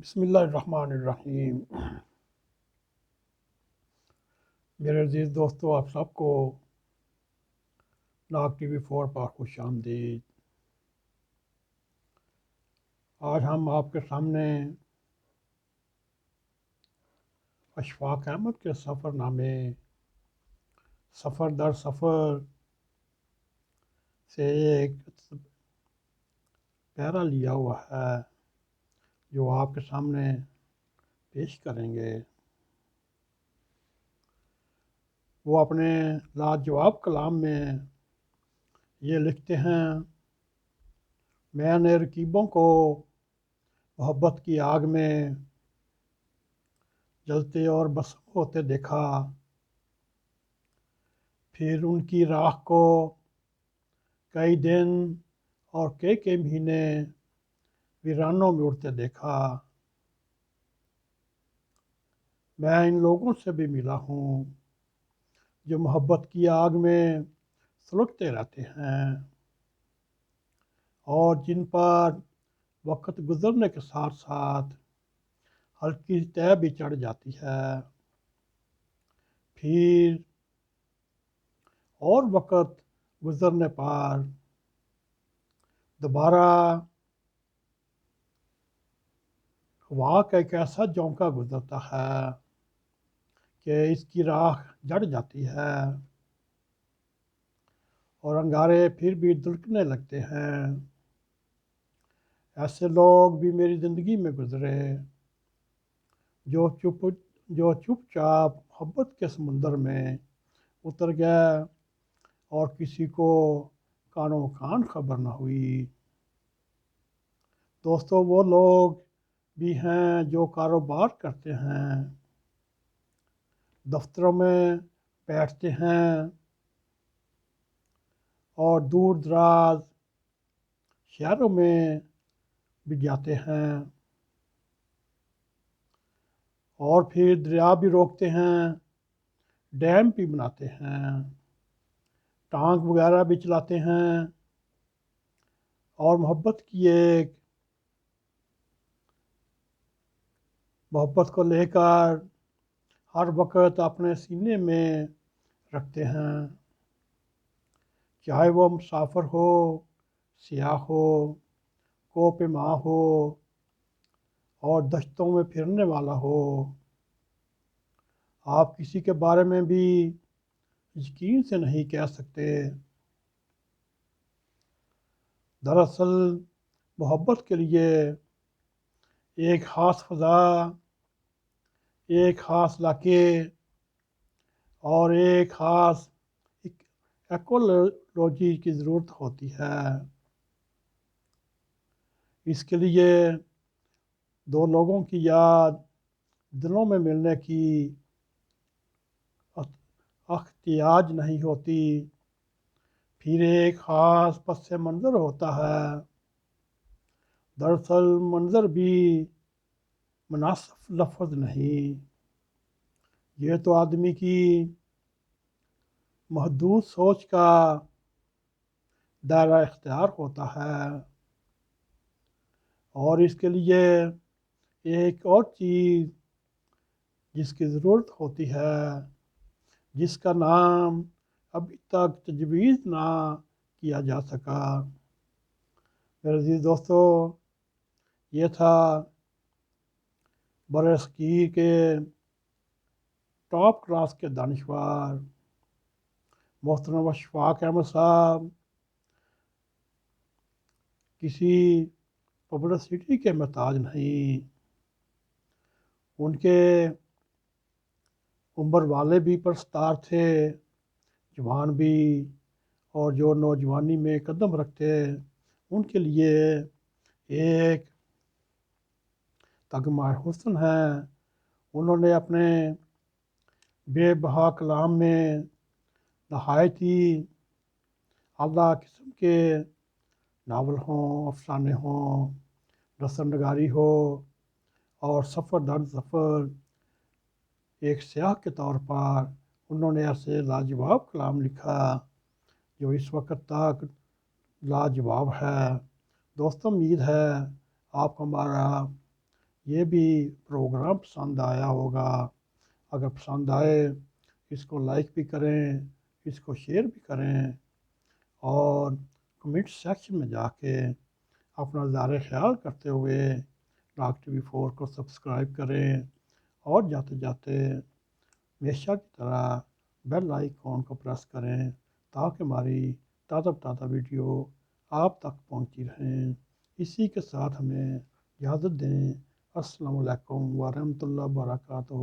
بسم اللہ الرحمن الرحیم۔ میرے عزیز دوستو، آپ سب کو ناگ ٹی وی 4 پر خوش آمدید۔ آج ہم آپ کے سامنے اشفاق احمد کے سفر نامے سفر در سفر سے ایک پیرا لیا ہوا ہے جو آپ کے سامنے پیش کریں گے۔ وہ اپنے لاجواب کلام میں یہ لکھتے ہیں: میں نے رقیبوں کو محبت کی آگ میں جلتے اور بسم ہوتے دیکھا، پھر ان کی راکھ کو کئی دن اور کئی مہینے ویرانوں میں اڑتے دیکھا۔ میں ان لوگوں سے بھی ملا ہوں جو محبت کی آگ میں سلگتے رہتے ہیں اور جن پر وقت گزرنے کے ساتھ ساتھ ہلکی تہ بھی چڑھ جاتی ہے، پھر اور وقت گزرنے پر دوبارہ ہوا کا ایک ایسا جھونکا گزرتا ہے کہ اس کی راکھ جڑ جاتی ہے اور انگارے پھر بھی دھڑکنے لگتے ہیں۔ ایسے لوگ بھی میری زندگی میں گزرے جو چپ چاپ محبت کے سمندر میں اتر گئے اور کسی کو کانوں کان خبر نہ ہوئی۔ دوستو، وہ لوگ بھی ہیں جو کاروبار کرتے ہیں، دفتروں میں بیٹھتے ہیں اور دور دراز شہروں میں بھی جاتے ہیں اور پھر دریا بھی روکتے ہیں، ڈیم بھی بناتے ہیں، ٹانک وغیرہ بھی چلاتے ہیں اور محبت کو لے کر ہر وقت اپنے سینے میں رکھتے ہیں، چاہے وہ مسافر ہو، سیاح ہو، کوہ ہو اور دشتوں میں پھرنے والا ہو۔ آپ کسی کے بارے میں بھی یقین سے نہیں کہہ سکتے۔ دراصل محبت کے لیے ایک خاص فضا، ایک خاص علاقے اور ایک خاص ایکولوجی کی ضرورت ہوتی ہے۔ اس کے لیے دو لوگوں کی یاد دلوں میں ملنے کی احتیاج نہیں ہوتی، پھر ایک خاص پس منظر ہوتا ہے۔ دراصل منظر بھی مناسب لفظ نہیں، یہ تو آدمی کی محدود سوچ کا دائرہ اختیار ہوتا ہے۔ اور اس کے لیے ایک اور چیز جس کی ضرورت ہوتی ہے، جس کا نام ابھی تک تجویز نہ کیا جا سکا۔ میرے عزیز دوستو، یہ تھا برصغیر کے ٹاپ کلاس کے دانشور محترم اشفاق احمد صاحب۔ کسی پبلسٹی کے محتاج نہیں، ان کے عمر والے بھی پرستار تھے، جوان بھی، اور جو نوجوانی میں قدم رکھتے ان کے لیے ایک تگمہ حسن ہے۔ انہوں نے اپنے بے بہا کلام میں نہایت ہی اعلیٰ قسم کے ناول ہوں، افسانے ہوں، رسم نگاری ہو اور سفر در سفر ایک سیاح کے طور پر انہوں نے ایسے لاجواب کلام لکھا جو اس وقت تک لاجواب ہے۔ دوستو، امید ہے آپ ہمارا یہ بھی پروگرام پسند آیا ہوگا۔ اگر پسند آئے اس کو لائک بھی کریں، اس کو شیئر بھی کریں، اور کمنٹ سیکشن میں جا کے اپنا اظہار خیال کرتے ہوئے راگ ٹی وی 4 کو سبسکرائب کریں، اور جاتے جاتے ہمیشہ کی طرح بیل آئیکن کو پریس کریں تاکہ ہماری تازہ تازہ ویڈیو آپ تک پہنچتی رہیں۔ اسی کے ساتھ ہمیں اجازت دیں۔ السلام علیکم ورحمۃ اللہ وبرکاتہ۔